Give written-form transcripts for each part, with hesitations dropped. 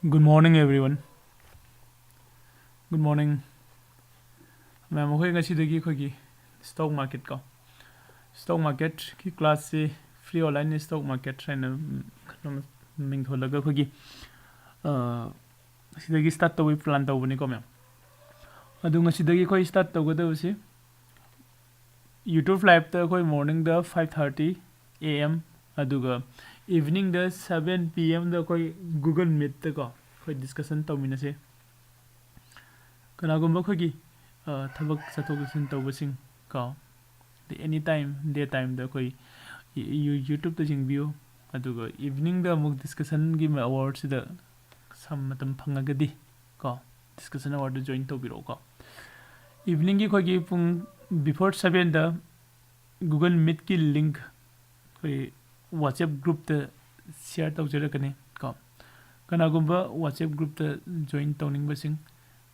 Good morning, everyone. Good morning. I'm going to show you stock market. Stock market की class से free online stock market है ना Ming थोड़ा का कोई सिद्धगी start तो वही plan तो बने को मैं अदुंगा सिद्धगी कोई start तो गया उसे YouTube live तो कोई morning दा 5:30 AM अदुगा evening दा 7 PM दा कोई Google Meet तो कोई discussion तो मिने से कनागुम्बा कोई थबक सतोगसिन तो बसिंग का एनी टाइम डे टाइम दा कोई यूट्यूब तो जिंग व्यू अदुगा इवनिंग दा मुक डिस्कशन की अवार्ड्स दा सम मतम फंगगदी को डिस्कशन अवार्ड जॉइन तो बिरो को इवनिंग की कोई पुंग बिफोर 7 दा गूगल मीट की लिंक कोई व्हाट्सएप ग्रुप दा शेयर तो जरकने को कनागुम्बा व्हाट्सएप ग्रुप दा जॉइन तौनिंग बसिंग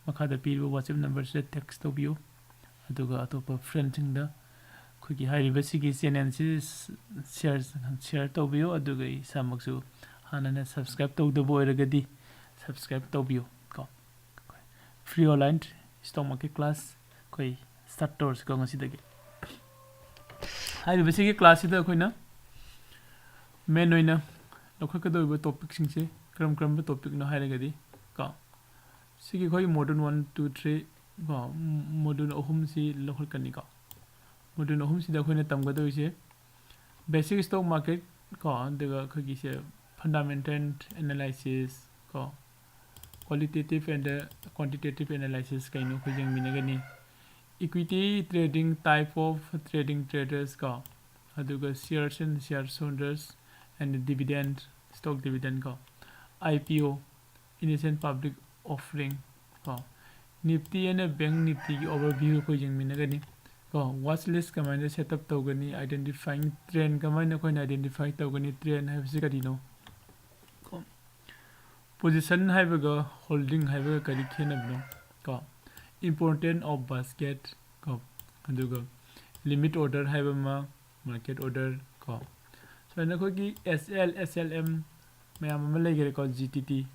मखादा पीरो व्हाट्सएप नंबर से टेक्स्ट तो बियो अदुगा अतोपा फ्रेंड्स दा खुगी हाइरिबसिगी चैनल से शेयर तौबियो अदुगा इसामक्सु हानना सब्सक्राइब तौदबो ओरगदी सब्सक्राइब तौबियो को free online stock market class कोई स्टार्ट तौरस को ngasiदगी हाइरिबसिगी क्लास सिदा कोइना मेन ओइना लखकदोइबो टॉपिक सिंगसे क्रम क्रम टॉपिक न हाइरगदी को सिगी कोई मॉडर्न 1 2 3 को मॉडर्न अहुम सी लखकनी को मॉडर्न अहुम सिदा कोइना तमगदोइसे बेसिक स्टॉक मार्केट को दगा खगिसे फंडामेंटल एनालिसिस को क्वालिटेटिव एंड क्वांटिटेटिव एनालिसिस काइनो खजंग मिनगनी equity trading type of trading traders को अदुगा shares and share holders and dividend stock dividend को आईपीओ इनिशियल पब्लिक ऑफरिंग को निफ्टी एंड बैंक निफ्टी की ओवरव्यू खजंग मिनगनी को वॉच लिस्ट कमाइना सेटअप तौगनी आइडेंटिफाइंग ट्रेंड कमाइना कोइन आइडेंटिफाई तौगनी ट्रेंड है करिनो पोजीशन है होल्डिंग है करी खेनबनो को इम्पोर्टेंट ऑफ बास्केट को अदुगा लिमिट ऑर्डर है मार्केट ऑर्डर को सोना कोई एसएल एसएलएम मैम लेगे को जीटीटी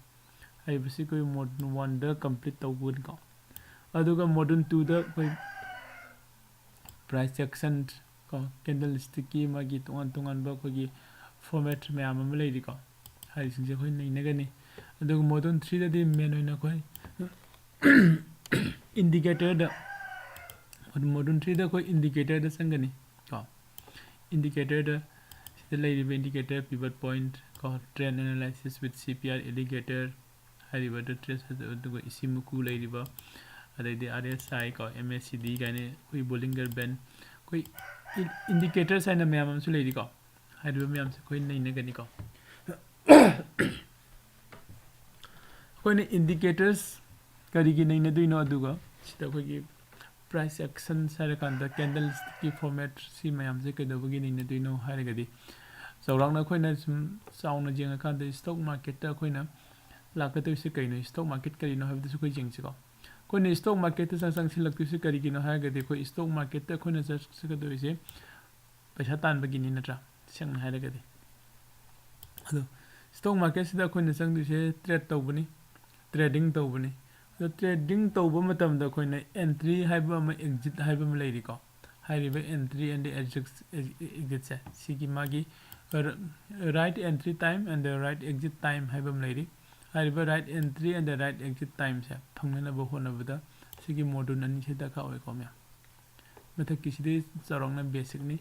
है कोई मॉडर्न 1 दा कंप्लीट तौबन को अदुगा मॉडर्न 2 दा कोई प्राइस एक्शन को कैंडलस्टिक की मागी तोंगान तोंगान बा कोई फॉर्मेट मैम हम लेदी को हाई सिंजे कोई नैनगनी अदुगा मॉडर्न 3 दा दि मेन होइना कोई इंडिकेटर दा मॉडर्न 3 दा कोई इंडिकेटर दा संगनी को इंडिकेटर दा सिदा लेदी इंडिकेटर पिवट पॉइंट को trend analysis with CPR indicator हाइरिबा दा ट्रेस अदुगा इसिमुकु लेदिबा अदैदि आरएसआई को एमएसीडी गाने कोई बोलिंगर बैंड कोई इंडिकेटर्स है मैम हमसु लेदी को हाइरिबा मैम से कोई नैनगनी को कोई इंडिकेटर्स करिगी नैनदुइनो अदुगा सिदा कोई प्राइस एक्शन सारकांदा कैंडल्स की फॉर्मेट सी मैम से कदबगी नैनदुइनो हाइरगदी चौरांना कोइना चाउना जेंगाकांदा स्टॉक मार्केट ता कोइना लाकतोइसे कइनो स्टॉक मार्केट करिनो हाबदसु कोइ जेंगसिको कोई स्टॉक मार्केट संग सिलक्तुसे करिगिनो हागदे कोई स्टॉक मार्केट कोई चर्चकदोइसे पैसा तानबगिनी नत्रा संग हागदे अदो स्टॉक मार्केट सिदा कोई संगदुसे ट्रेड तौबनी ट्रेडिंग तौबनी अदो ट्रेडिंग तौब मतमदा कोइना एंट्री हाइबा अमा एग्जिट हाइबा अमा लेरिको हाइरिबा एंट्री एंड एग्जिट से सिगी मागी right entry time and right exit time हाइबा अमा लेरि हाइरिबा right entry and right exit time से फंगनबो होनबदा सिगी मॉडर्न अनि से दका ओय कोम्या मथक किसिदे चरंगना बेसिक नि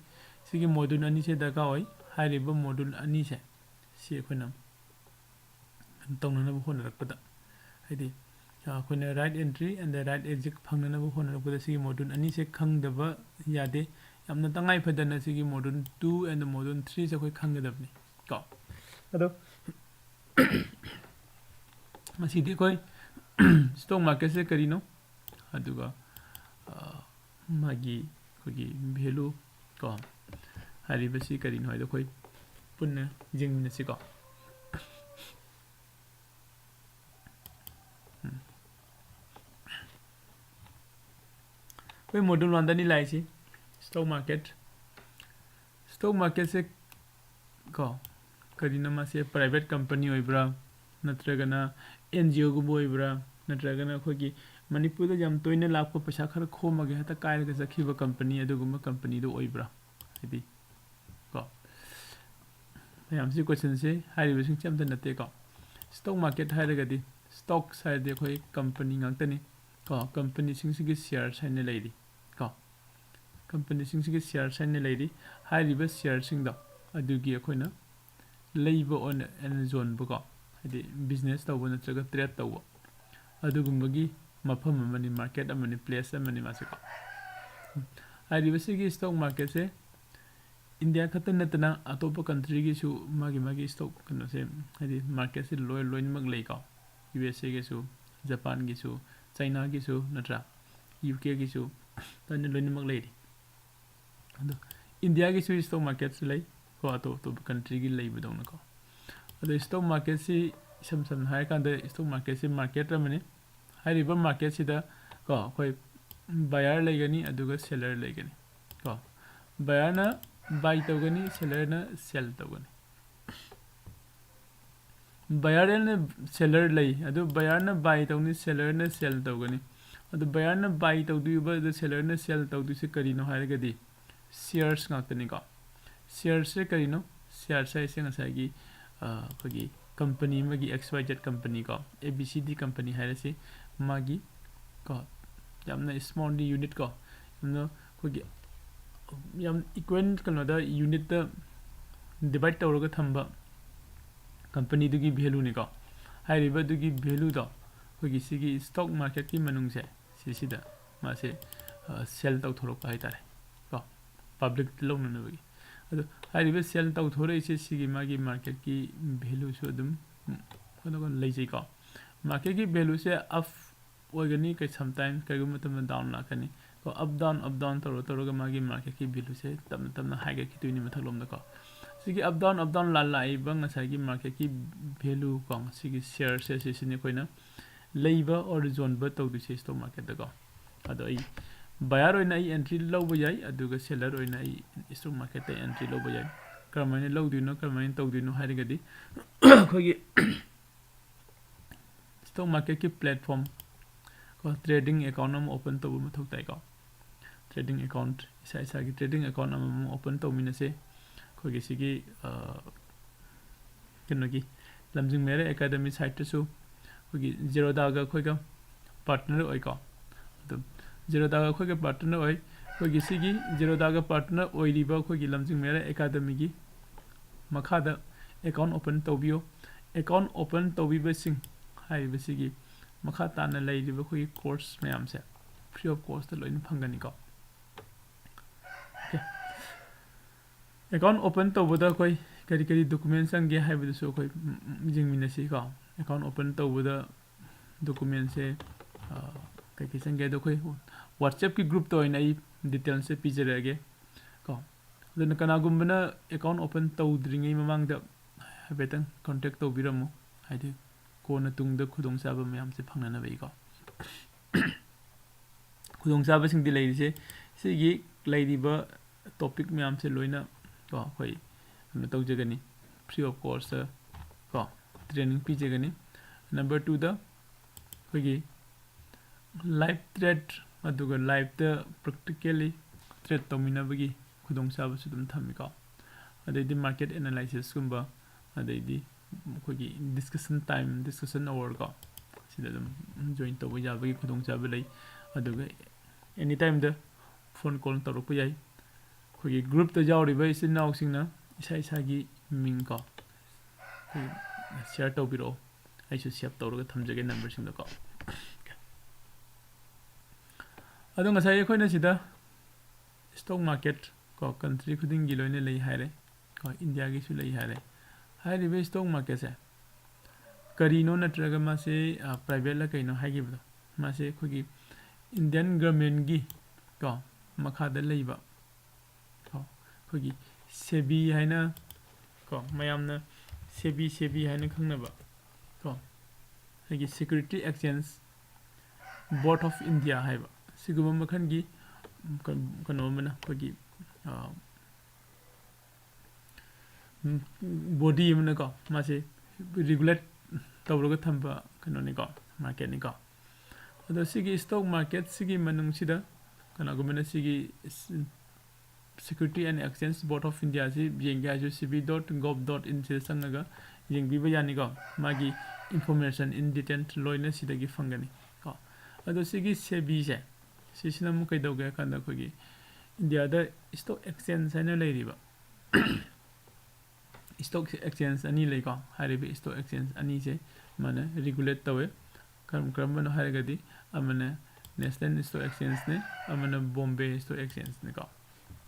सिगी मॉडर्न अनि से दका ओय हाइरिबा मॉडर्न अनि से सि खोना तौननबो होनरकदा हाइदि खोना right entry and right exit फंगनबो होनरकदा सिगी मॉडर्न अनि से खंगदबा यादे यामना तंगाई फदना सिगी मॉडर्न 2 एंड मॉडर्न 3 से कोई खंगदबनी को अदो मसीदी कोई स्टॉक मार्केट से करिनो अदुगा मागी कोई वैल्यू को हारिबसी करिनो है कोई पुन्ना जिंगनसी को कोई मॉडल वांदानी लाइसी स्टॉक मार्केट से को करिनो मासे प्राइवेट कंपनी होइब्रा नत्रगना NGO ꯒꯨꯝꯕ ꯑꯣꯏꯕ꯭ꯔꯥ ꯅꯠꯇ꯭ꯔꯒꯅ ꯑꯩꯈꯣꯏꯒꯤ ꯃꯅꯤꯄꯨꯔꯗ ꯌꯥꯝ ꯇꯣꯏꯅ ꯂꯥꯛꯄ ꯄꯩꯁꯥ ꯈꯔ ꯈꯣꯝꯃꯒ ꯍꯦꯛꯇ ꯀꯥꯏꯔꯒ ꯆꯠꯈꯤꯕ ꯀꯝꯄꯅꯤ ꯑꯗꯨꯒꯨꯝꯕ ꯀꯝꯄꯅꯤꯗꯣ ꯑꯣꯏꯕ꯭ꯔꯥ ꯍꯥꯏꯗꯤ ꯀꯣ ꯃꯌꯥꯝꯁꯤ ꯀꯣꯏꯁꯟꯁꯦ ꯍꯥꯏꯔꯤꯕꯁꯤꯡꯁꯦ ꯑꯝꯇ ꯅꯠꯇꯦꯀꯣ ꯁ꯭ꯇꯣꯛ ꯃꯥꯔꯀꯦꯠ ꯍꯥꯏꯔꯒꯗꯤ ꯁ꯭ꯇꯣꯛꯁ ꯍꯥꯏꯔꯗꯤ ꯑꯩꯈꯣꯏ ꯀꯝꯄꯅꯤ ꯉꯥꯛꯇꯅꯤ ꯀꯣ ꯀꯝꯄꯅꯤꯁꯤꯡꯁꯤꯒꯤ ꯁꯤꯌꯔꯁ ꯍꯥꯏꯅ ꯂꯩꯔꯤ ꯀꯣ ꯀꯝꯄꯅꯤꯁꯤꯡꯁꯤꯒꯤ ꯁꯤꯌꯔꯁ ꯍꯥꯏꯅ ꯂꯩꯔꯤ ꯍꯥꯏꯔꯤꯕ ꯁꯤꯌꯔꯁꯤꯡꯗꯣ ꯑꯗꯨꯒꯤ ꯑꯩꯈꯣꯏꯅ ꯂꯩꯕ ꯑꯣꯏꯅ ꯌꯣꯟꯕꯀꯣ ꯍꯥꯏꯗꯤ ꯕꯤꯖꯤꯅꯦꯁ ꯇꯧꯕ ꯅꯠꯇ꯭ꯔꯒ ꯇ꯭ꯔꯦꯗ ꯇꯧꯕ ꯑꯗꯨꯒꯨꯝꯕꯒꯤ ꯃꯐꯝ ꯑꯃꯅꯤ ꯃꯥꯔꯀꯦꯠ ꯑꯃꯅꯤ ꯄ꯭ꯂꯦꯁ ꯑꯃꯅꯤ ꯃꯥꯁꯦꯀꯣ ꯍꯥꯏꯔꯤꯕꯁꯤꯒꯤ ꯁ꯭ꯇꯣꯛ ꯃꯥꯔꯀꯦꯠꯁꯦ ꯏꯟꯗꯤꯌꯥ ꯈꯛꯇ ꯅꯠꯇꯅ ꯑꯇꯣꯞꯄ ꯀꯟꯇ꯭ꯔꯤꯒꯤꯁꯨ ꯃꯥꯒꯤ ꯁ꯭ꯇꯣꯛ ꯀꯩꯅꯣꯁꯦ ꯍꯥꯏꯗꯤ ꯃꯥꯔꯀꯦꯠꯁꯦ ꯂꯣꯏꯅꯃꯛ ꯂꯩꯀꯣ USA ꯒꯤꯁꯨ ꯖꯄꯥꯟꯒꯤꯁꯨ ꯆꯩꯅꯥꯒꯤꯁꯨ ꯅꯠꯇ꯭ꯔꯥ UKꯒꯤꯁꯨ ꯂꯣꯏꯅꯃꯛ ꯂꯩꯔꯤ ꯑꯗꯣ ꯏꯟꯗꯤꯌꯥꯒꯤꯁꯨ ꯁ꯭ꯇꯣꯛ ꯃꯥꯔꯀꯦꯠꯁꯨ ꯂꯩ ꯀꯣ ꯑꯇꯣꯞ ꯑꯇꯣꯞꯄ ꯀꯟꯇ꯭ꯔꯤꯒꯤ ꯂꯩꯕꯗꯧꯅꯀꯣ ꯑꯗꯣ ꯁ꯭ꯇꯣꯛ ꯃꯥꯔꯀꯦꯠꯁꯤ ꯏꯁꯝ ꯁꯝꯅ ꯍꯥꯏꯔꯀꯥꯟꯗ ꯁ꯭ꯇꯣꯛ ꯃꯥꯔꯀꯦꯠꯁꯤ ꯃꯥꯔꯀꯦꯠ ꯑꯃꯅꯤ ꯍꯥꯏꯔꯤꯕ ꯃꯥꯔꯀꯦꯠꯁꯤꯗ ꯀꯣ ꯑꯩꯈꯣꯏ ꯕꯥꯌꯔ ꯂꯩꯒꯅꯤ ꯑꯗꯨꯒ ꯁꯦꯂꯔ ꯂꯩꯒꯅꯤ ꯀꯣ ꯕꯥꯌꯔꯅ ꯕꯥꯏ ꯇꯧꯒꯅꯤ ꯁꯦꯂꯔꯅ ꯁꯦꯜ ꯇꯧꯒꯅꯤ ꯕꯥꯌꯔ ꯑꯦꯟ ꯁꯦꯂꯔ ꯂꯩ ꯑꯗꯨ ꯕꯥꯌꯔꯅ ꯕꯥꯏ ꯇꯧꯅꯤ ꯁꯦꯂꯔꯅ ꯁꯦꯜ ꯇꯧꯒꯅꯤ ꯑꯗꯨ ꯕꯥꯌꯔꯅ ꯕꯥꯏ ꯇꯧꯗꯣꯏꯕ ꯑꯗꯨ ꯁꯦꯂꯔꯅ ꯁꯦꯜ ꯇꯧꯗꯣꯏꯁꯦ ꯀꯔꯤꯅꯣ ꯍꯥꯏꯔꯒꯗꯤ ꯁꯤꯌꯔꯁ ꯉꯥꯛꯇꯅꯤꯀꯣ ꯁꯤꯌꯔꯁꯦ ꯀꯔꯤꯅꯣ ꯁꯤꯌꯔꯁ ꯍꯥꯏꯁꯦ ꯉꯁꯥꯏꯒꯤ ꯑꯩꯈꯣꯏꯒꯤ ꯀꯝꯄꯅꯤ ꯑꯃꯒꯤ XYZ ꯀꯝꯄꯅꯤ ꯀꯣ ABCD ꯀꯝꯄꯅꯤ ꯍꯥꯏꯔꯁꯤ ꯃꯥꯒꯤ ꯀꯣ ꯌꯥꯝꯅ ꯁ꯭ꯃꯣꯜꯂꯤ ꯌꯨꯅꯤꯠ ꯀꯣ ꯌꯥꯝꯅ ꯑꯩꯈꯣꯏꯒꯤ ꯌꯥꯝ ꯏꯀ꯭ꯋꯦꯟ ꯀꯩꯅꯣꯗ ꯌꯨꯅꯤꯠꯇ ꯗꯤꯚꯥꯏꯠ ꯇꯧꯔꯒ ꯊꯝꯕ ꯀꯝꯄꯅꯤꯗꯨꯒꯤ ꯚꯦꯂꯨꯅꯤꯀꯣ ꯍꯥꯏꯔꯤꯕ ꯑꯗꯨꯒꯤ ꯚꯦꯂꯨꯗꯣ ꯑꯩꯈꯣꯏꯒꯤ ꯁꯤꯒꯤ ꯁ꯭ꯇꯣꯛ ꯃꯥꯔꯀꯦꯠꯀꯤ ꯃꯅꯨꯡꯁꯦ ꯁꯤꯁꯤꯗ ꯃꯥꯁꯦ ꯁꯦꯜ ꯇꯧꯊꯣꯔꯛꯄ ꯍꯥꯏꯇꯥꯔꯦ ꯀꯣ ꯄꯥꯕ꯭ꯂꯤꯛꯇ ꯂꯧꯅꯅꯕꯒꯤ ꯑꯗꯣ ꯍꯥꯏꯔꯤꯕ ꯁꯦꯜ ꯇꯧꯊꯣꯔꯛꯏꯁꯦ ꯁꯤꯒꯤ ꯃꯥꯒꯤ ꯃꯥꯔꯀꯦꯠꯀꯤ ꯚꯦꯂꯨꯁꯨ ꯑꯗꯨꯝ ꯀꯩꯅꯣ ꯂꯩꯖꯩꯀꯣ ꯃꯥꯔꯀꯦꯠꯀꯤ ꯚꯦꯂꯨꯁꯦ ꯑꯞ ꯑꯣꯏꯒꯅꯤ ꯁꯝꯇꯥꯏꯝ ꯀꯔꯤꯒꯨꯝꯕ ꯃꯇꯝꯗ ꯗꯥꯎꯟ ꯂꯥꯛꯀꯅꯤ ꯀꯣ ꯑꯞ ꯗꯥꯎꯟ ꯇꯧꯔꯒ ꯃꯥꯒꯤ ꯃꯥꯔꯀꯦꯠꯀꯤ ꯚꯦꯂꯨꯁꯦ ꯇꯞꯅ ꯇꯞꯅ ꯍꯥꯏꯒꯠꯈꯤꯗꯣꯏꯅꯤ ꯃꯊꯛꯂꯣꯝꯗꯀꯣ ꯁꯤꯒꯤ ꯑꯞ ꯗꯥꯎꯟ ꯂꯥꯛꯏꯕ ꯉꯁꯥꯏꯒꯤ ꯃꯥꯔꯀꯦꯠꯀꯤ ꯚꯦꯂꯨ ꯀꯣ ꯁꯤꯒꯤ ꯁꯤꯌꯔꯁꯦ ꯁꯤꯁꯤꯅꯤ ꯑꯩꯈꯣꯏꯅ ꯂꯩꯕ ꯑꯣꯔ ꯌꯣꯟꯕ ꯇꯧꯗꯣꯏꯁꯦ ꯁ꯭ꯇꯣꯛ ꯃꯥꯔꯀꯦꯠꯇꯀꯣ ꯑꯗꯣ ꯑꯩ ꯕꯥꯌꯔ ꯑꯣꯏꯅ ꯑꯩ ꯑꯦꯟꯇ꯭ꯔꯤ ꯂꯧꯕ ꯌꯥꯏ ꯑꯗꯨꯒ ꯁꯦꯂꯔ ꯑꯣꯏꯅ ꯑꯩ ꯁ꯭ꯇꯣꯛ ꯃꯥꯔꯀꯦꯠꯇ ꯑꯦꯟꯇ꯭ꯔꯤ ꯂꯧꯕ ꯌꯥꯏ ꯀꯔꯝꯍꯥꯏꯅ ꯂꯧꯗꯣꯏꯅꯣ ꯀꯔꯝꯍꯥꯏꯅ ꯇꯧꯗꯣꯏꯅꯣ ꯍꯥꯏꯔꯒꯗꯤ ꯑꯩꯈꯣꯏꯒꯤ ꯁ꯭ꯇꯣꯛ ꯃꯥꯔꯀꯦꯠꯀꯤ ꯄ꯭ꯂꯦꯠꯐꯣꯝ ꯀꯣ ꯇ꯭ꯔꯦꯗꯤꯡ ꯑꯦꯀꯥꯎꯟ ꯑꯃ ꯑꯣꯄꯟ ꯇꯧꯕ ꯃꯊꯧ ꯇꯥꯏꯀꯣ ꯇ꯭ꯔꯦꯗꯤꯡ ꯑꯦꯀꯥꯎꯟ ꯏꯁꯥꯒꯤ ꯇ꯭ꯔꯦꯗꯤꯡ ꯑꯦꯀꯥꯎꯟ ꯑꯃꯃꯝ ꯑꯣꯄꯟ ꯇꯧꯃꯤꯟꯅꯁꯦ ꯑꯩꯈꯣꯏꯒꯤ ꯁꯤꯒꯤ ꯀꯩꯅꯣꯒꯤ ꯂꯝꯖꯤꯡ ꯃꯦꯔꯥ ꯑꯦꯀꯥꯗꯃꯤ ꯁꯥꯏꯠꯇꯁꯨ ꯑꯩꯈꯣꯏꯒꯤ ꯖꯦꯔꯣꯗꯥꯒ ꯑꯩꯈꯣꯏꯒ ꯄꯥꯔꯠꯅꯔ ꯑꯣꯏꯀꯣ ꯑꯗꯨꯝ ꯖꯦꯔꯣꯗꯥꯒ ꯑꯩꯈꯣꯏꯒ ꯄꯥꯔꯠꯅꯔ ꯑꯣꯏ ꯑꯩꯈꯣꯏꯒꯤ ꯁꯤꯒꯤ ꯖꯦꯔꯣꯗꯥꯒ ꯄꯥꯔꯠꯅꯔ ꯑꯣꯏꯔꯤꯕ ꯑꯩꯈꯣꯏꯒꯤ ꯂꯝꯖꯤꯡ ꯃꯦꯔꯥ ꯑꯦꯀꯥꯗꯃꯤꯒꯤ ꯃꯈꯥꯗ ꯑꯦꯀꯥꯎꯟ ꯑꯣꯄꯟ ꯇꯧꯕꯤꯌꯨ ꯑꯦꯀꯥꯎꯟ ꯑꯣꯄꯟ ꯇꯧꯕꯤꯕꯁꯤꯡ ꯍꯥꯏꯔꯤꯕꯁꯤꯒꯤ ꯃꯈꯥ ꯇꯥꯅ ꯂꯩꯔꯤꯕ ꯑꯩꯈꯣꯏꯒꯤ ꯀꯣꯔꯁ ꯃꯌꯥꯝꯁꯦ ꯐ꯭ꯔꯤ ꯑꯣꯐ ꯀꯣꯁꯇ ꯂꯣꯏꯅ ꯐꯪꯒꯅꯤꯀꯣ ꯑꯣꯀꯦ ꯑꯦꯀꯥꯎꯟ ꯑꯣꯄꯟ ꯇꯧꯕꯗ ꯑꯩꯈꯣꯏ ꯀꯔꯤ ꯗꯣꯀꯨꯃꯦꯟ ꯆꯪꯒꯦ ꯍꯥꯏꯕꯗꯨꯁꯨ ꯑꯩꯈꯣꯏ ꯌꯦꯡꯃꯤꯟꯅꯁꯤꯀꯣ ꯑꯦꯀꯥꯎꯟ ꯑꯣꯄꯟ ꯇꯧꯕꯗ ꯗꯣꯀꯨꯃꯦꯟꯁꯦ ꯀꯩꯀꯩ ꯆꯪꯒꯦ ꯑꯗꯣ ꯑꯩꯈꯣꯏ ꯋꯥꯆꯦꯞꯀꯤ ꯒ꯭ꯔꯨꯞꯇ ꯑꯣꯏꯅ ꯑꯩ ꯗꯤꯇꯦꯜꯁꯦ ꯄꯤꯖꯔꯛꯑꯒꯦ ꯀꯣ ꯑꯗꯨꯅ ꯀꯅꯥꯒꯨꯝꯕꯅ ꯑꯦꯀꯥꯎꯟ ꯑꯣꯄꯟ ꯇꯧꯗ꯭ꯔꯤꯉꯩ ꯃꯃꯥꯡꯗ ꯍꯥꯏꯐꯦꯠꯇꯪ ꯀꯣꯟꯇꯦꯛ ꯇꯧꯕꯤꯔꯝꯃꯨ ꯍꯥꯏꯗꯤ ꯀꯣꯟꯅ ꯇꯨꯡꯗ ꯈꯨꯗꯣꯡꯆꯥꯕ ꯃꯌꯥꯝꯁꯦ ꯐꯪꯅꯅꯕꯒꯤꯀꯣ ꯈꯨꯗꯣꯡꯆꯥꯕꯁꯤꯡꯗꯤ ꯂꯩꯔꯤꯁꯦ ꯁꯤꯒꯤ ꯂꯩꯔꯤꯕ ꯇꯣꯄꯤꯛ ꯃꯌꯥꯝꯁꯦ ꯂꯣꯏꯅ ꯀꯣ ꯑꯩꯈꯣই ꯀꯩꯅꯣ ꯇꯧꯖꯒꯅꯤ ꯐ꯭री ꯑꯣꯐ ꯀꯣꯁꯇ ꯀꯣ ꯇ꯭रेनिंग ꯄꯤꯖꯒꯅꯤ नंबर 2 दा ꯑꯩꯈꯣꯏꯒꯤ लाइव ट्रेड अदुगा लाइव प्रैक्टिकली ट्रेड तौमिनबगी खुदोंचाबसु दुम थमिको अदैदि मार्केट एनालिसिस गुम्बा अदैदि अखोगी डिस्कशन टाइम डिस्कशन आवर को सिदा दुम जॉइन तौबा याबगी खुदोंचाबा लै अदुगा एनी टाइम दा फोन कॉल तौरप याई अखोगी ग्रुप ता यावरिबा इसिन नाउसिंगना इसा इसागी मिंग को शेयर तौबिरो आइसु सेव तौरगा थमजगे नंबर सिंग को अदो ngasai अखोइना सिदा स्टॉक मार्केट को कंट्री खुदिंगी लोइने लै हारे को इंडिया की सु लै हारे हारिबे स्टॉक मार्केट से करीनो नत्रगा मासे प्राइवेट ला कइनो हागिबदो मासे अखोगी इंडियन गवर्नमेंट की को मखादा लैबा को अखोगी सेबी हाइना को मयामना सेबी हाइना खंगनबा को हागी security exchange board of India हाइबा सिगुम मखन की कनोमना अखोगी बॉडी मन को मासे रेगुलेट तौरगा थंबा कनोनिको मार्केट निको अदो सिगी स्टॉक मार्केट सिगी मनुंगसिदा कनागुमना सिगी Security and Exchange Board of India si yenga ju cb.gov.in se sangaga yengbiba yani ko magi information in detail loina sidagi fangani ko ado sigi sebi se sisina mu kai doga kanda khogi India da stock exchange ana leiriba stock exchange ani lei ko haribi stock exchange ani se mana regulate tawe karam mano harigadi amana National Stock Exchange ne amana Bombay Stock Exchange ne ko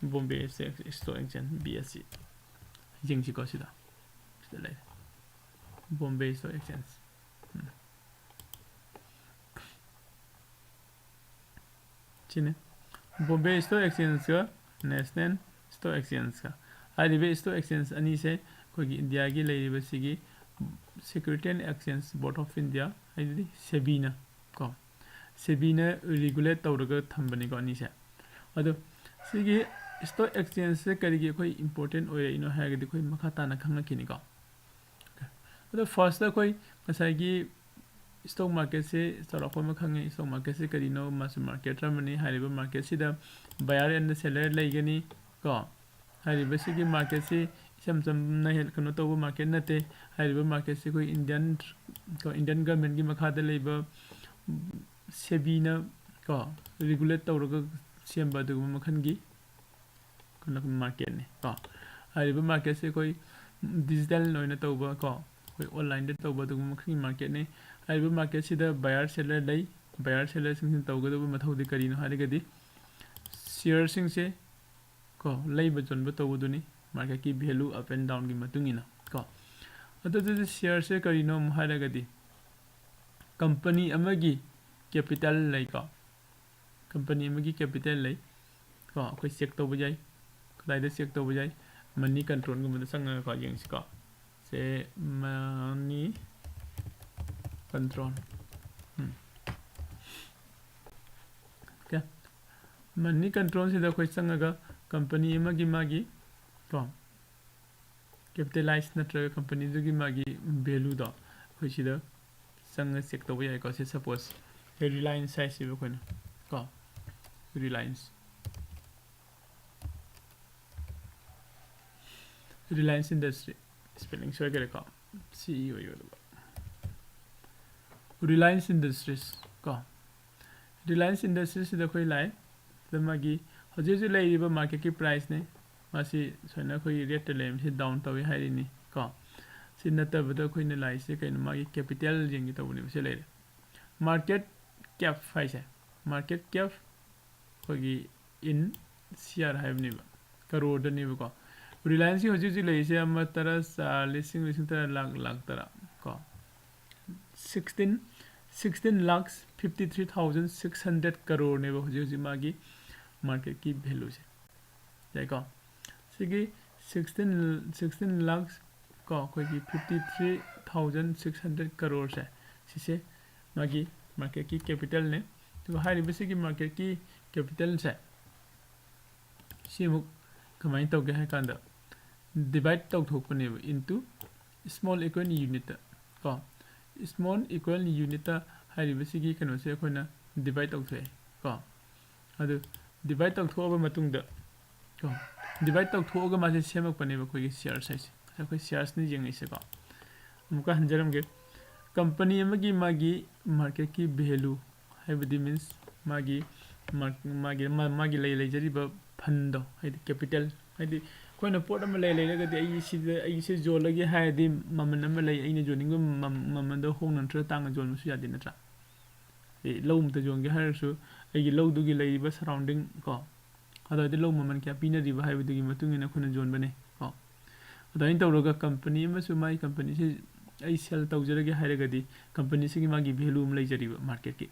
Bombay Stock Exchange BSE jingsi ko sida sida Bombay Stock Exchange chine Bombay Stock Exchange ka National Stock Exchange ka aribe Stock Exchange ani se kogi India gi leiriba sigi Security and Exchange Board of India aidi SEBI ko SEBI na regulate tawraga thambani ko ani se ado sigi Stock Exchange se karigi koi important oire ino hagadi koi makata na khanga kini ko ado first da koi masagi stock market se sarako ma khange stock market se karino mas market ramani hariba market sida buyer and seller laigani ko hariba sigi market se samsam na hel kano to market nate hariba market se koi Indian government gi makhada leiba SEBI na ko regulate tawraga semba du makhan gi kono market ne ko hariba market se koi digital noina tawba ko koi online de tawba du makhi market ne hariba market sida buyer seller dai buyer seller sing tawga du mathau de karino harigadi share sing se ko leiba jonba tawbu du ni market ki value up and down gi matungina ko ado de share se karino harigadi company amagi capital lei ko company amagi capital lei ko koi check tawba jai Kalaida check to bujai money control gumada sanga ko yengsi ko se money control okay money control sida koi sanga ga company magi ko capitalize natra company dugi magi value do koi sida sanga check to bujai ko se suppose Reliance size siba ko na ko Reliance Industry spelling show kare ko CEO Reliance Industries ko Reliance Industries da koi lai da magi hoje je lai riba market ki price ne masi soina koi rate lem se down tawi hairi ni ko sinata bada koi ne lai se kai magi capital jingi tawni se lai market cap faise market cap koi in CR have ni crore da ni ko Reliance hoji ji lei se amma tara listing tara lakh tara ko 16 lakhs 53,600 crore ne hoji magi market ki value se jai ko sigi 16 lakhs ko koi 53,600 crore se magi market ki capital ne to hari basically market ki capital se simu kamai tawge ha kanda divide tawthokpane into small equal unit ko small equal unit haribasigi kano se khona divide tawthoi ko adu divide tawthoba matungda ko divide tawthoga ma se semak pane ba koi share size koi shares ni jeng ise ko muka hanjaram ge company amagi magi market ki value habidi means magi lei jariba fund haidi capital haidi कोई pot से जोलगे है ममन zoning ममन हों नंतर तांग zone याद नत्रा लौम जोंगे है लौदुगी surrounding को अद लौ ममन क्या पीनरीब है जोनबने को अदाइन तौरगा कंपनी माई कंपनी से सेल तौजरगे है कंपनी से मागी भेलू लेजरीब मार्केट की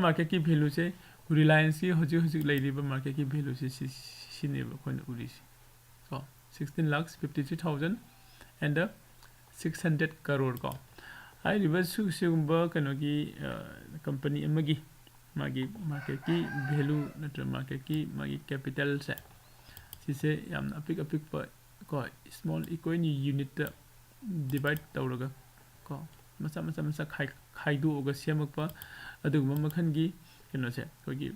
मार्केट की भेलू से Reliance की होजिक लेरिब मार्केट की भेलू से सिनेब कोन उरिसी को 16 lakhs 53,000 and 600 crore को हाई रिवर्स सुगुंबा कनो की कंपनी अमगी मागी मार्केट की भेलू नत्र मार्केट की मागी कैपिटल से सिसे याम अपिक पर को small equity unit divide tawraga ko macha khaidu semakpa aduguma makhangi kenose kogi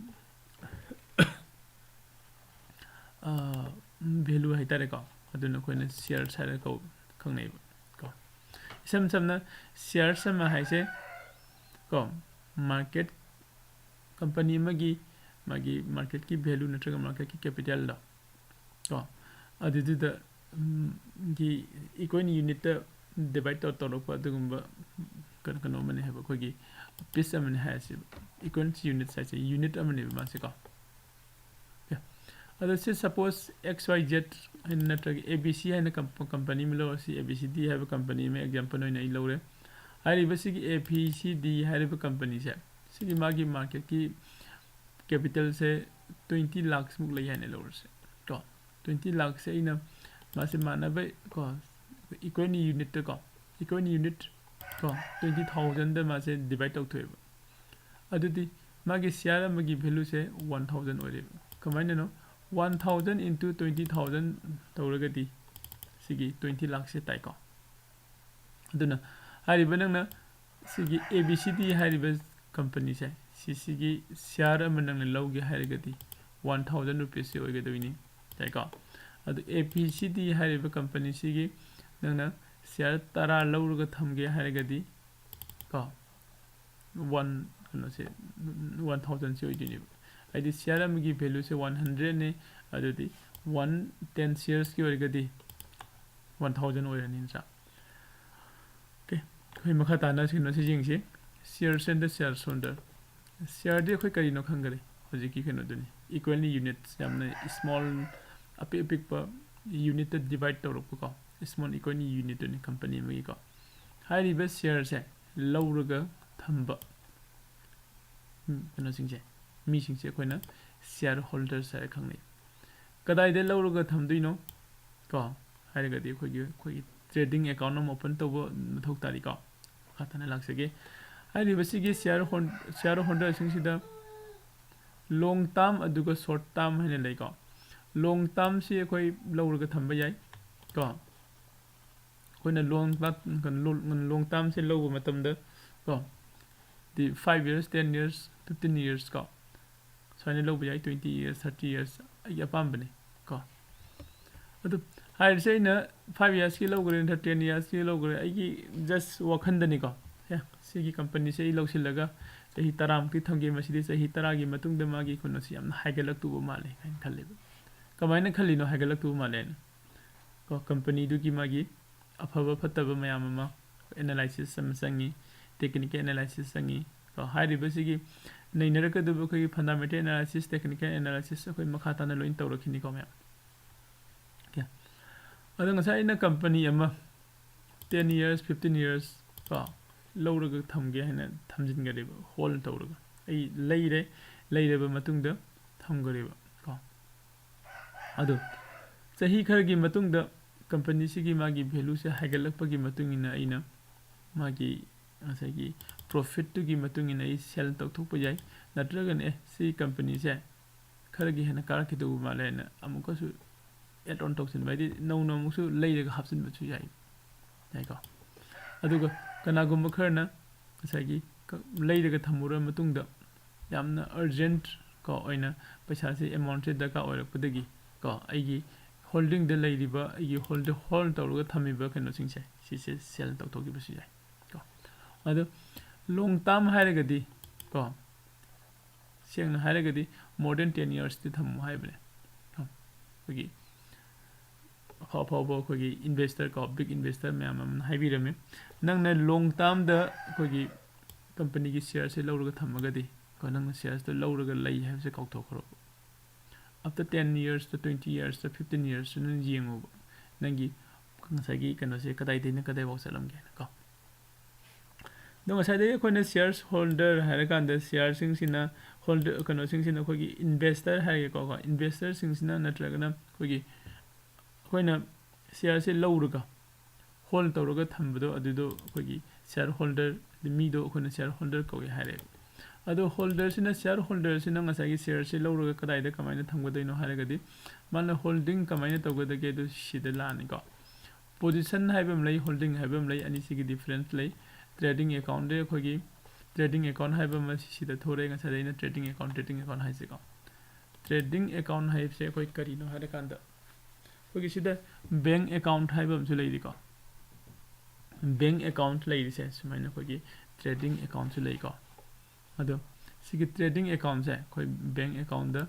value haitare ko aduna koina share sare ko khangnei ko samna share sama haise ko market company magi market ki value natraga market ki capital da ko adu da gi ecoin unit da divide to ko adugumba kano mane haba ko gi piece amane haise ecoin unit size unit amane ma se ko other say suppose xyz in natrag abc in a company milo si abcd have a company me example no in lore hari basi abcd have a company se si magi market ki capital se 20 lakhs muk lay hane lore se to 20 lakhs se ina mase mana ba ko economy unit ko economy unit ko 20000 da mase divide out thoe adudi magi share magi value se 1000 ore kamaina no 1000 into 20000 tawragadi sigi 20 lakh se tai ko aduna hariba nangna sigi abcd hariba company se sigi share amanang lawge harigadi 1000 rupees se oigadawini tai ko adu abcd hariba company sigi nangna share tara lawruga thamge harigadi ko 1 se 1000 se oidini adi share amagi value se 100 ne adudi 110 shares ki origadi 1000 orani sa okay khoi makha ta na sino se jing se shares and the shares holder share de khoi kari no khangare hoji ki kheno duni equally units jamna small apik pa unit divide to ro ko small equally unit ni company mi ko hari be share se lawruga thamba kano sing se mi sing se koina shareholder sa khangnei kadai de lawruga thamduino ko hairagadi khoi trading account no open to thok tari ko khatana laksege hari basigi shareholder sing sida long term aduga short term hane lai ko long term se khoi lawruga thamba yai ko koina long term se logo matam da ko the 5 years 10 years 15 years ko so I know 20 years 30 years I apambane ko adu I say na 5 years ki logre 10 years ki logre I just wakhandani ko ya sigi company se logsilaga sahi taram ki thamge masidi sahi taragi matung da magi kuno si yamna haigalak tu male kan khalle kamaina khalli no haigalak tu male ko company du ki magi afaba fataba mayam ma analysis samsangi technical analysis sangi ko hari basigi nainaraka du ko fundamental analysis technical analysis ko makha ta na loin tawrakhini ko ma kya adang sai na company ama 10 years 15 years ko lawraga thamge hena thamjin gare hol tawraga ai leire ba matung da thamgare ba ko adu sahi khargi matung da company sigi magi value se hagalak pa gi matung ina aina magi asagi profit to gi matung ina I sell tok thuk pa jai natraga ne si company se kharagi hena kar ki du male na amuka su add on tok sin bai di no musu leiraga hapsin ba chu jai jai ko aduga kana gum kharna asagi leiraga thamura matung da yamna urgent ko oina paisa se amount se daka oirak padagi ko aigi holding the leiriba aigi hold tawruga thamiba kano singse si se sell tok thok gi ba su jai ko adu long term hairagadi ko sengna hairagadi more than 10 years ti thamu haibane kogi khawbo kogi investor ko big investor me am haibirame nangna long term da kogi company gi share se lawruga thamagadi ko nangna shares to lawruga lai have se kaw thokro after 10 years to 20 years to 15 years nun yengo nangi ngasagi kano se kadai de na kadai bo salam ge ko no sai de ko na shares holder harakan da shares sing sina holder kano sing sina ko gi investor ha ko investor sing sina natraga na ko gi koina share se lawruga hold tawruga thambado adudo ko gi shareholder the mi do ko na shareholder ko gi hare ado holder sina shareholder sina ngasagi share se lawruga kadai da kamaina thamgodaino haragadi manna holding kamaina tawgada ge do shida lani ko position haibam lay holding haibam lay ani sigi difference lay trading account de khogi trading account haibam sida thore nga sare na trading account haise ko trading account haib se koi kari no hare kanda khogi sida bank account haibam su lay di ko bank account lay se sumaina khogi trading account su lay ko ado sigi trading account se koi bank account da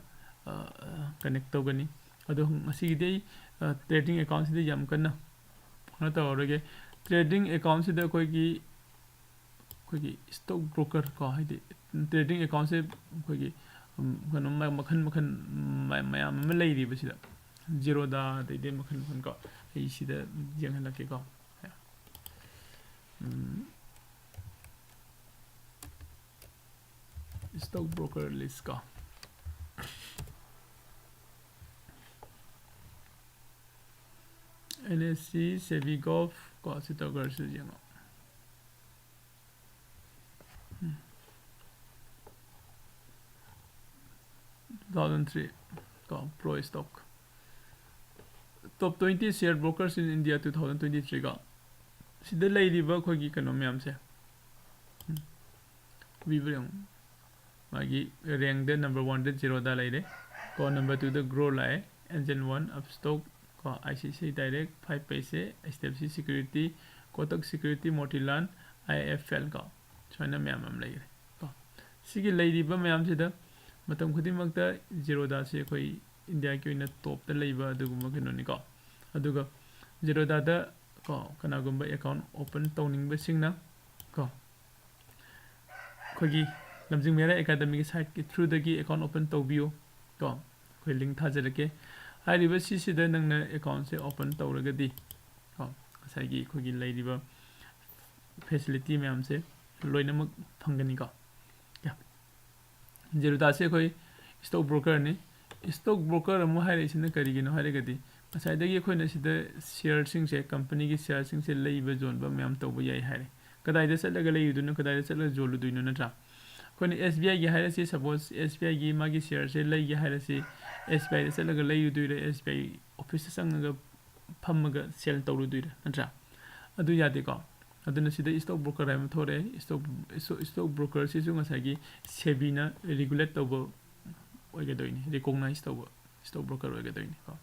connect to gani ado sigi de trading account se yam kana na to roge trading account se da koi ki stock broker ko haide trading account se koi ki kano makhan mayam ma lay ri basida Zerodha de makhan ko ai sida jang la ke ko stock broker list ka NSC Sevigov ko sita gar se jang 2003 ko pro stock top 20 share brokers in India 2023 ka sida lay riba khogi kano myam se vibrang magi rank de number 1 de Zerodha lay de ko number 2 de grow lay engine 1 Upstox ko ICC direct 5 paise STFC security Kotak security Motilan IFL ko chona myam am lay ko sigi lay riba myam sida matam khudimagta Zerodha se koi India ki oina top ta leiba aduguma keno ni ko aduga Zerodha da ko kana gumba account open towning ba singna ko khogi lamjing mera academy site ki through da ki account open tawbiyo ko khoi link thajarake hari ba si da nangna account se open tawraga di ko sai gi khogi leidiba facility myam se loinamak phangani ko Zerodha se koi stock broker ni stock broker amu haire sina kari gino haire gadi asai dagi khoi na sida share sing se company gi share sing se leiba zone ba myam to yai haire kadai da sala ga lei du no kadai da sala jolu du no na tra khoi ni SBI gi haire se suppose SBI gi ma gi share se lei gi haire se SBI da sala ga lei du re SBI office sang ga pham ga sell to du re na tra adu yade ko aduna sida stock broker am thore stock broker se junga sagi sebina regulate tobo oige doini recognize tobo stock broker oige doini ko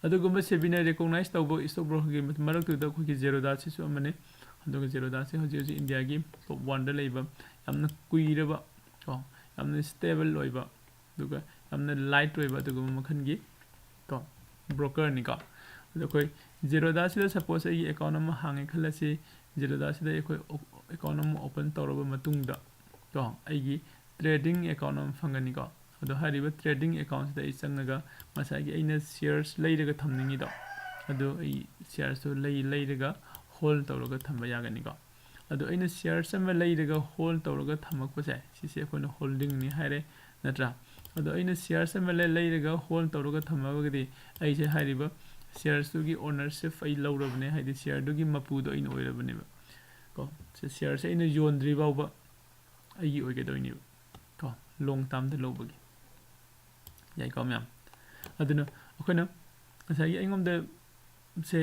adugumba sebina recognize tobo stock broker gi marak tu da khogi Zerodha se su amane aduga Zerodha se hoji India gi top 1 da leiba amna kuiraba ko amna stable loiba duga amna light loiba adugumba makhan gi to broker ni ka adu koi Zerodha se suppose ai account ma hange khalase Zerodha sida ekoi account open tawraba matungda to aigi trading account phangani ko ado hariba trading account da isangaga masagi aina shares leidaga thamningi do ado ai shares to leidaga hold tawraga thamba yagani ko ado aina shares ama leidaga hold tawraga thamakpa sai sise koina holding ni haire natra ado aina shares ama leidaga hold tawraga thamagadi ai se hariba shares to gi ownership ai lawrabne haidi share do gi mapu do ina oirabne ba ko se share se ina yondri ba ai gi oige do ni ko long term de lobagi yai ko myam aduna akoina asai aingom de se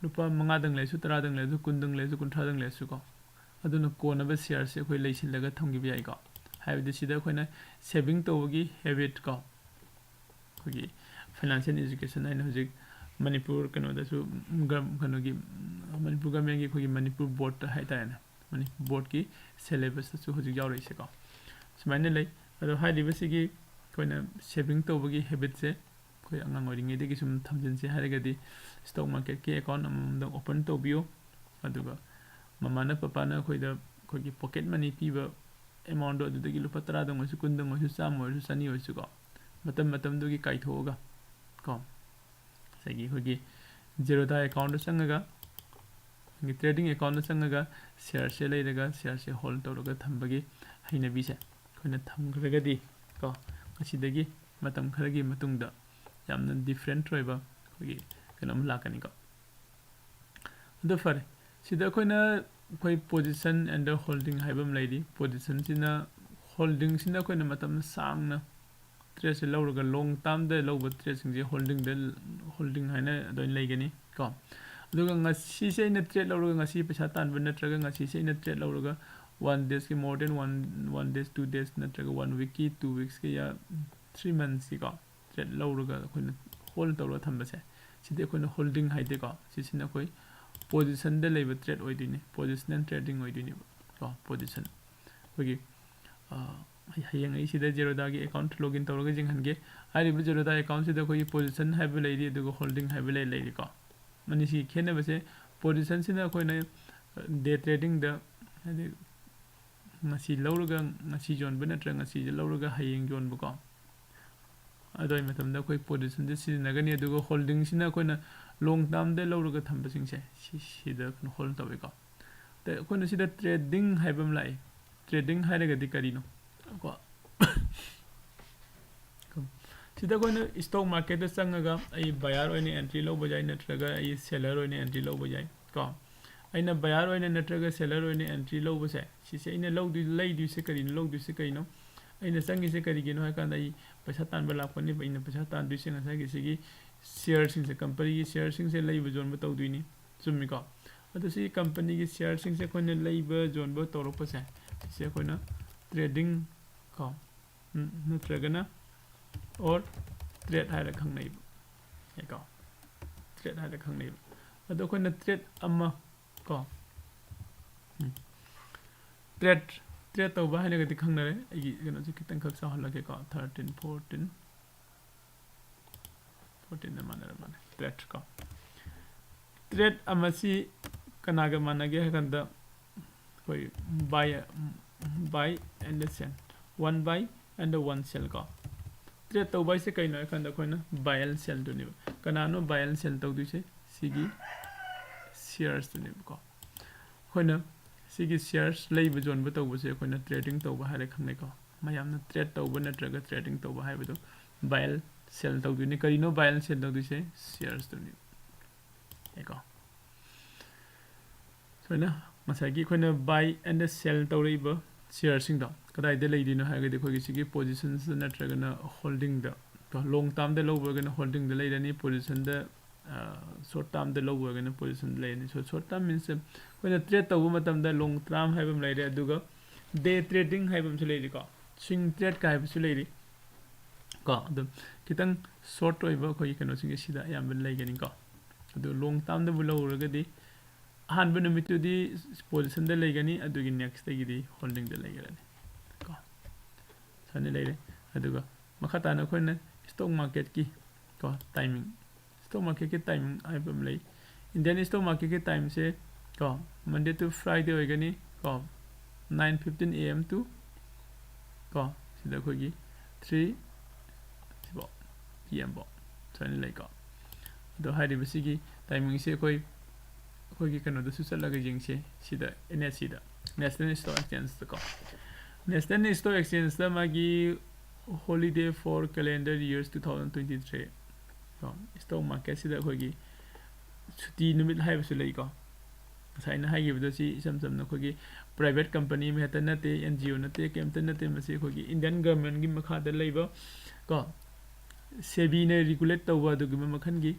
lupa manga dang le su tara dang le su kun dang le su kun thra dang le su ko aduna ko na ba share se khoi leisil laga thamgi bi ai ko haibde sida khoina saving to gi habit ko khogi financial education aina hojik Manipur kano da su kano gi Manipur government gi khogi Manipur board ta hai ta na Manipur board ki syllabus su hojik yaw rai se ko smaine lei ado hai divis gi koina saving to gi habit se koi angang ori nge de gi sum thamjin se hare gadi stock market ki account am open to bio aduga mama na papa na khoi da khoi gi pocket money pi ba amount do de gi lupa 30 dong su kun dong su sam mo su sani su ko matam do gi kai thoga ko sagi khogi Zerodha account sangaga ngi trading account sangaga share se leidaga share se hold tawraga thambagi haina bi se khoina thamgragadi ko asidagi matam kharagi matungda yamna different roiba khogi kanam lakani ko ado fare sida khoina khoi position under holding haibam leidi position sina holding sina khoina matam sangna trade लौरगा long term द लौब trade सिंजे holding हाइना अदोइन लेगनी को अदुगा ngasi se ina trade lauruga ngasi paisa tanba natraga ngasi se ina trade lauruga 1 days ki more than 1 days 2 days natraga 1 week ki 2 weeks ki ya 3 months ki ko trade lauruga koina hold tawra thamba se sidi koina holding haide ko sisina koi position de leba trade oidini positional trading oidini ko position kogi hayang ai sida Zerodha gi account login tawraga jinghange ari bu Zerodha account sida koi position have leiri aduga holding have leiri ko mani si khena base position sina koina day trading da ade ngasi lawruga ngasi jon bana tra ngasi je lawruga hayeng jon bu ko adoi matam da koi position de sina gani aduga holding sina koina long term de lawruga thamba sing se sida hold tawe ko te koina sida trading haibam lai trading hairaga di karino ko sida koina stock market da sangaga ai buyer oine entry lo bajai natraga ai seller oine entry lo bajai ko aina buyer oine natraga seller oine entry lo base sise ina lo du lei du se kari lo du se kai no aina sangi se kari gino ha kan ai paisa tan bala pani baina paisa tan du se ngasa gi sigi share sing se company gi share sing se lei bu jon ba taw du ni chumi ko adu si company gi share sing se koina lei ba jon ba tawro pa se se koina trading ko natraga na or trade haira khang nei e ko trade haira khang nei ado ko na trade amma ko trade to ba haina ga khang na re ai gano ji kitang khak sa hal ke ko 13 14 na mana trade ko trade amma si kana ga mana ge kan da koi buy and sell one buy and one sell ko trade to by se kaino kan da koina buy and sell do ni kanano buy and sell to du se sigi shares do ni ko koina sigi shares lei bu jon bu to bu se koina trading to ba hare khang nei ko mayam na trade to bu na traga trading to ba hai bu buy and sell to du ni karino buy and sell to du se shares do ni e ko so na masagi koina buy and sell to rei ba share sing da kadai de lei dino ha ga de khoi gi positions na traga na holding da to long term de low ga na holding de lei da ni position da short term de low ga na position lei ni so short term means koina trade to matam da long term haibam lei re aduga day trading haibam su lei ri ko swing trade ka haibam su lei ri ko adu kitang short oi ba khoi kano sing sida yam lei ga ni ko adu long term da bu low ga di han bu numit di position da lei ga ni adu gi next da gi di holding da lei ga ni ko sane lei re aduga makhata na khoina stock market ki ko timing stock market ki timing ai bam lei Indian stock market ki time se ko Monday to Friday oi ga ni ko 9:15 am to ko sida khoi gi 3 sibo pm bo sane lei ko do hai ri bisi gi timing se khoi gi kano da su sala ga jing se sida NSE da National Stock Exchange ko National Stock Exchange da magi holiday for calendar years 2023 so stock market sida khoi gi chuti numit hai su lei ko sai na hai gi da si sam na khoi gi private company me ta na te NGO na te kem ta na te ma se khoi gi Indian government gi makha da lei ba ko SEBI ne regulate tawa du gi makhan gi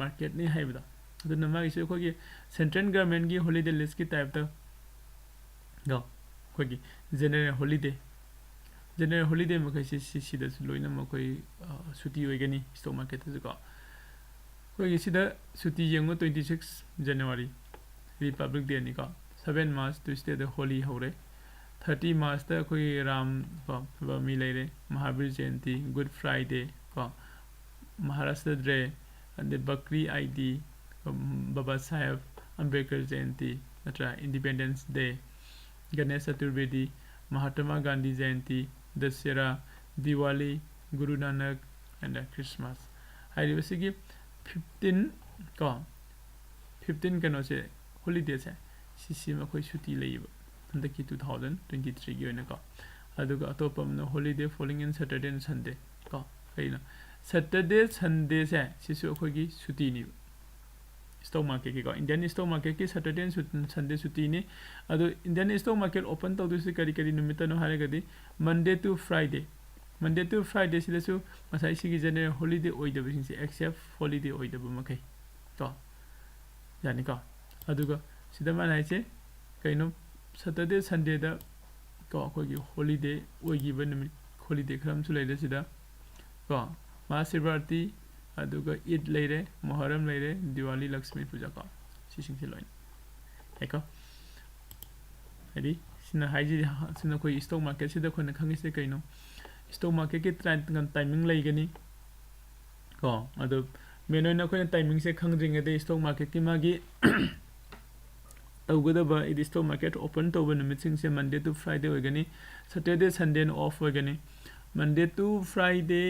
market ne hai ba adu na ma gi se khoi gi central government gi holiday list ki type ta go khoi gi general holiday ma kai si da loina ma koi suti oi gani stock market ta ko khoi gi sida suti yengo 26 January Republic Day ni ko 7 March Tuesday the Holi hore 30 March ta khoi Ram ba mi lai re Mahavir Jayanti Good Friday ko Maharashtra Day and the Bakri ID Baba Saheb Ambedkar Jayanti natra Independence Day Ganesh Chaturvedi Mahatma Gandhi Jayanti Dasera Diwali Guru Nanak and Christmas hai basically 15 ko 15 kano se holiday se sisi ma khoi suti leiba handaki 2023 gi oina ko aduga atopam no holiday falling in Saturday and Sunday ko kaina Saturday Sunday se sisu khoi gi suti ni stock market ki ko Indian stock market ki Saturday and Sunday suti ni adu Indian stock market open to du se kari numita no hare gadi Monday to Friday Monday to Friday sidasu masai sigi general holiday oidabasingse except holiday oidaba makai ko yani ko aduga sida manaise kaino Saturday Sunday da ko akogi holiday oigiba numit holiday kram su leida sida ko Mahashivratri aduga Eid leire Muharram leire Diwali Lakshmi Puja ko sisingse loin eko adi sina haiji sina koi stock market sida khona khangise kaino stock market ki timing laigani ko adu menoina khona timing se khangdringa de stock market ki magi tawgadaba idi stock market open toba numitsing se Monday to Friday oigani Saturday Sunday off oigani Monday to Friday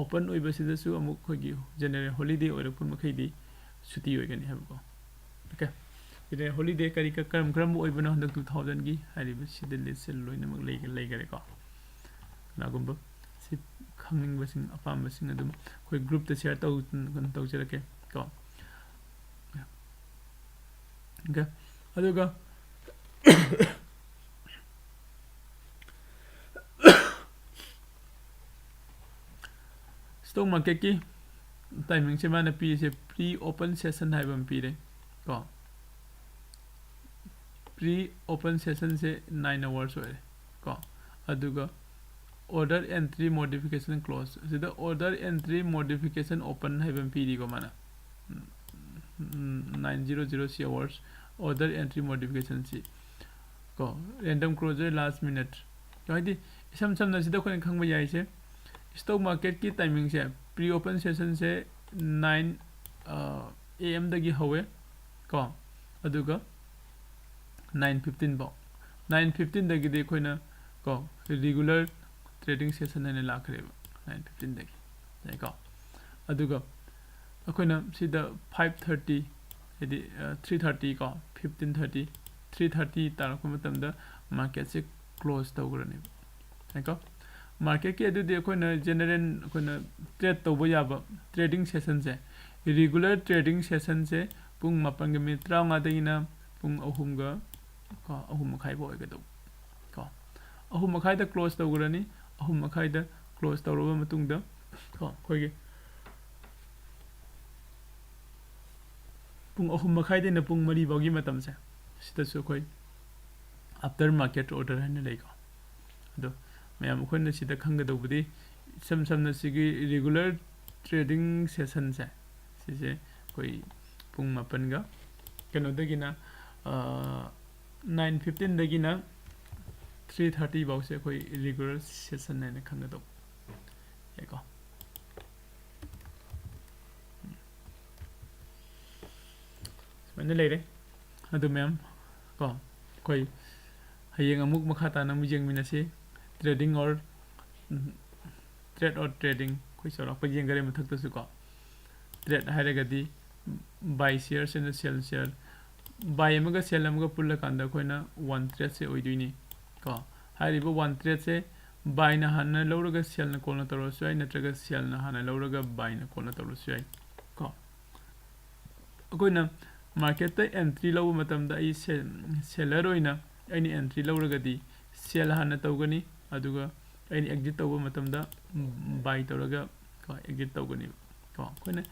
open oibasida su amuk khogi general holiday oirakun makhaidi suti oigani habko okay general holiday kari ka karam oibana handak 2000 gi hariba sida lesel loina mak leigare ko nagumba si khangning basing apam basing adum khoi group ta share tau kan tau jerake ko okay aduga stock market ki timing se mana pi se pre open session haibam pi re ko pre open session se 9 hours hoye ko aduga order entry modification close sida order entry modification open haibam pi ri ko mana 900 hours order entry modification si ko random closure last minute yoidi sam na sida khone khangba yai se stock market ki timing se pre open session se 9 am dagi hawe ko aduga 9:15 ba 9:15 dagi de khoina ko regular trading session ane lakhre 9:15 dagi dai ko aduga akoina sida 5:30 edi 3:30 ko 15:30 3:30 tarakuma matamda market se close tawgrani dai ko market ke adu de koina general koina trade tawbo yaba trading session se regular trading session se pung 8:30 dagina pung 3 ga ko 3:30 bo ga do ko 3:30 da close tawgrani 3:30 da close tawraba matungda ko khoige pung 3:30 de na pung 3 bogi matam se sita su khoi after market order hane lei ko ado मैम अखोन सिदा खंगदौबदी सम सिगी regular trading session से सिसे कोई पुंग मापन गा कनो दगिना 9:15 दगिना 3:30 बाउ से कोई रेगुलर सेशन ने खंगदौ एको मैंने ले रे अदु मैम को कोई हयेंग अमुक मखाता न मुजेंग मिनसे trading or trade or trading koi sora pa yeng gare mathak ta su ko trade hairagadi buy shares and sell share buy amaga sell amaga pulla kanda koina one trade se oiduni ko haribo one trade se buy na hanna lawraga sell na kolna taro suai natraga sell na hanna lawraga buy na kolna taro suai ko koina market ta entry law matam da ai seller oina ani entry lawragadi sell hanna tawgani aduga any exit tawba matamda buy tawraga ko exit tawgani ko koina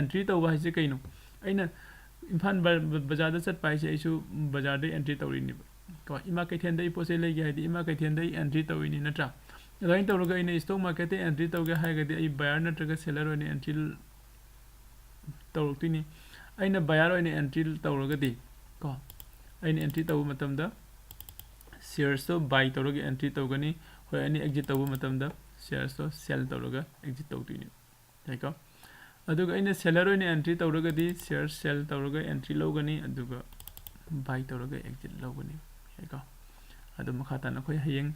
entry tawba haise kaino aina imfan bazar da chat pai se isu bazar da entry tawrini ko ima kaithen da ipose legi haidi ima kaithen da entry tawini natra adain tawraga ina stock market da entry tawga haigadi ai buyer natraga seller oni entry tawrutini aina buyer oni entry tawragadi ko aina entry tawba matamda shares to buy tawraga entry tawgani hoi ani exit tawba matamda shares to sell tawraga exit tawtini taiko aduga aina seller oina entry tawraga di shares sell tawraga entry logani aduga buy tawraga exit logani taiko adu makhata na khoi hayeng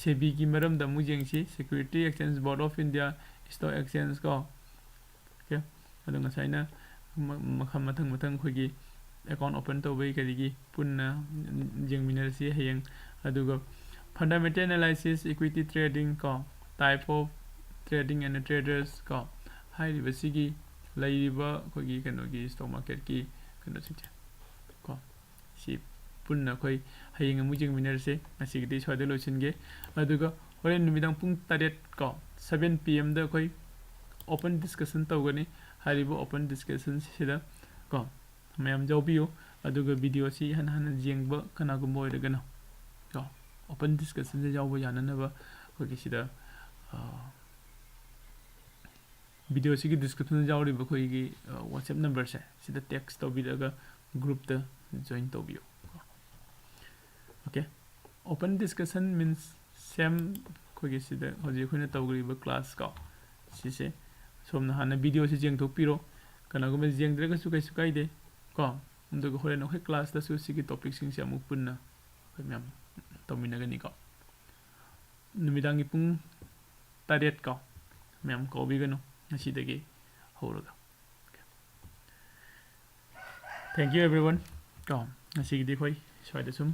sebi gi maram da mujeng si Security Exchange Board of India Stock Exchange ko okay adu ngasaina mathang khoi gi account open tawbai karigi punna jengminar si hayeng aduga fundamental analysis equity trading ko type of trading and traders ko high ribasigi laiba khogi kanogi stock market ki kano sik ko si punna khoi hayeng amu jengminar se asigdi swade losinge aduga Horen numidang pung taret ko 7 PM da koi open discussion tawgani haribo open discussion sida ko mayam jawbiyo aduga video si han jengba kana go moy daga no ko open discussion je jawbo yanana ko sida video si description jawri ba koi gi WhatsApp number se sida text to bidaga group ta join to biyo okay open discussion means same koi sida hoji khoi na tawgri ba class ko sise somna hana video si jeng thok piro kana go me jeng dre ga su kai de ko ndo go hore no he class da su si ki topic sing se amuk punna ko myam tomina ga ni ko numidang gi pung taret ko myam ko bi ga no ngasi de gi horoga thank you everyone ko ngasi gi de khoi swai da sum